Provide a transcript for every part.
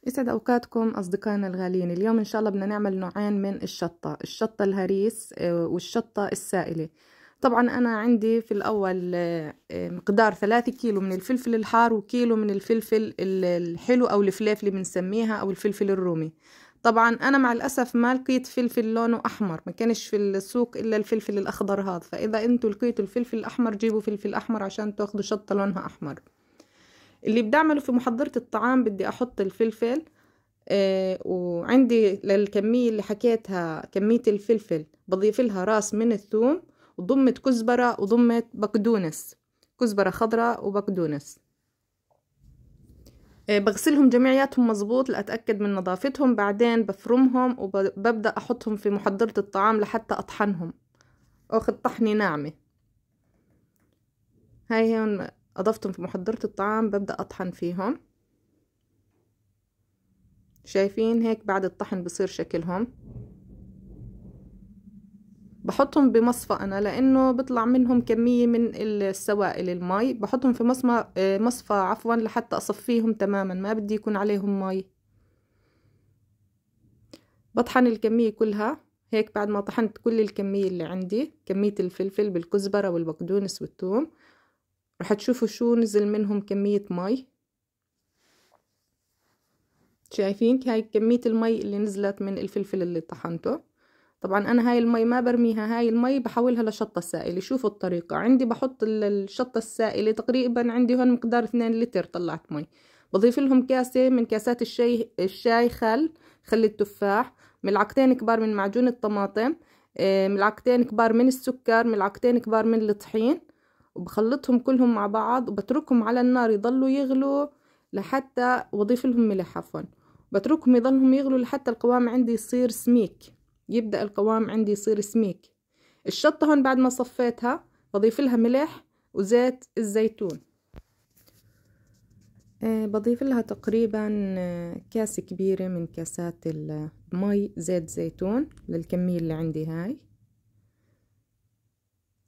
يسعد اوقاتكم اصدقائنا الغاليين. اليوم ان شاء الله بدنا نعمل نوعين من الشطة الهريس والشطة السائلة. طبعا انا عندي في الاول مقدار 3 كيلو من الفلفل الحار وكيلو من الفلفل الحلو او الفليفلي بنسميها او الفلفل الرومي. طبعا انا مع الاسف ما لقيت فلفل لونه احمر، ما كانش في السوق الا الفلفل الاخضر هذا، فاذا انتوا لقيتوا الفلفل الاحمر جيبوا فلفل احمر عشان تاخدوا شطة لونها احمر. اللي بدي اعمله في محضرة الطعام بدي احط الفلفل، وعندي للكمية اللي حكيتها كمية الفلفل بضيف لها راس من الثوم وضمة كزبرة وضمة بقدونس، كزبرة خضراء وبقدونس. بغسلهم جميعياتهم مظبوط لأتأكد من نظافتهم، بعدين بفرمهم وببدأ أحطهم في محضرة الطعام لحتى أطحنهم، أخذ طحنة ناعمة. هاي هون أضفتهم في محضرة الطعام، ببدأ أطحن فيهم. شايفين هيك بعد الطحن بصير شكلهم. بحطهم بمصفى أنا لأنه بطلع منهم كمية من السوائل المي، بحطهم في مصفى عفوا لحتى أصفيهم تماما، ما بدي يكون عليهم مي. بطحن الكمية كلها هيك. بعد ما طحنت كل الكمية اللي عندي، كمية الفلفل بالكزبرة والبقدونس والثوم، رح تشوفوا شو نزل منهم كمية مي. شايفين هاي كمية المي اللي نزلت من الفلفل اللي طحنته. طبعا انا هاي المي ما برميها، هاي المي بحولها لشطة سائلة. شوفوا الطريقة، عندي بحط الشطة السائلة تقريبا عندي هون مقدار 2 لتر طلعت مي، بضيف لهم كاسة من كاسات الشاي خل التفاح، ملعقتين كبار من معجون الطماطم، ملعقتين كبار من السكر، ملعقتين كبار من الطحين، وبخلطهم كلهم مع بعض وبتركهم على النار يضلوا يغلوا لحتى، وضيف لهم ملح عفوا، بتركهم يضلهم يغلوا لحتى القوام عندي يصير سميك، يبدأ القوام عندي يصير سميك. الشطة هون بعد ما صفيتها بضيف لها ملح وزيت الزيتون. بضيف لها تقريبا كاسة كبيرة من كاسات المي زيت زيتون للكمية اللي عندي هاي.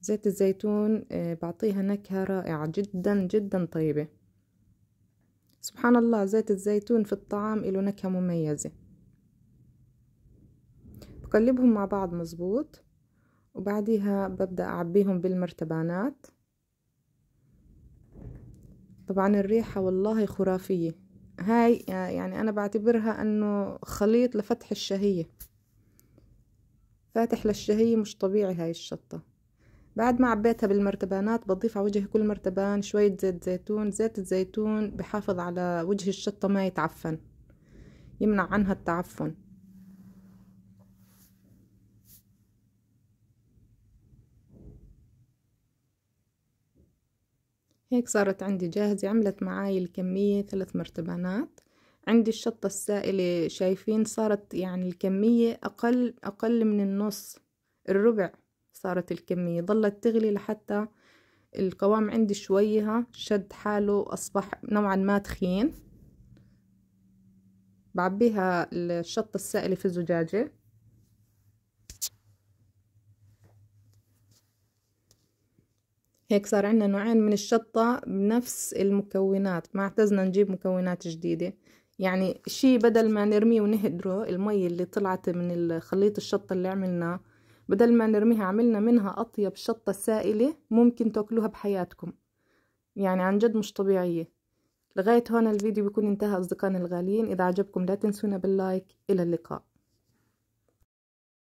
زيت الزيتون بعطيها نكهة رائعة جدا جدا طيبة. سبحان الله، زيت الزيتون في الطعام له نكهة مميزة. بقلبهم مع بعض مظبوط، وبعديها ببدأ أعبيهم بالمرتبانات. طبعا الريحة والله خرافية، هاي يعني أنا بعتبرها أنه خليط لفتح الشهية، فاتح للشهية مش طبيعي هاي الشطة. بعد ما عبيتها بالمرتبانات بضيف على وجه كل مرتبان شوية زيت زيتون. زيت الزيتون بحافظ على وجه الشطة ما يتعفن، يمنع عنها التعفن. هيك صارت عندي جاهزة، عملت معاي الكمية 3 مرتبانات. عندي الشطة السائلة شايفين صارت يعني الكمية أقل من النص، الربع صارت الكمية. ظلت تغلي لحتى القوام عندي شويها شد حاله، أصبح نوعا ما تخين. بعبيها الشطة السائلة في زجاجة. هيك صار عندنا نوعين من الشطة بنفس المكونات، ما اعتزنا نجيب مكونات جديدة. يعني شي بدل ما نرميه ونهدره، المي اللي طلعت من خليط الشطة اللي عملناه بدل ما نرميها عملنا منها أطيب شطة سائلة ممكن تاكلوها بحياتكم، يعني عن جد مش طبيعية. لغاية هون الفيديو بيكون انتهى أصدقائنا الغاليين. إذا عجبكم لا تنسونا باللايك. إلى اللقاء.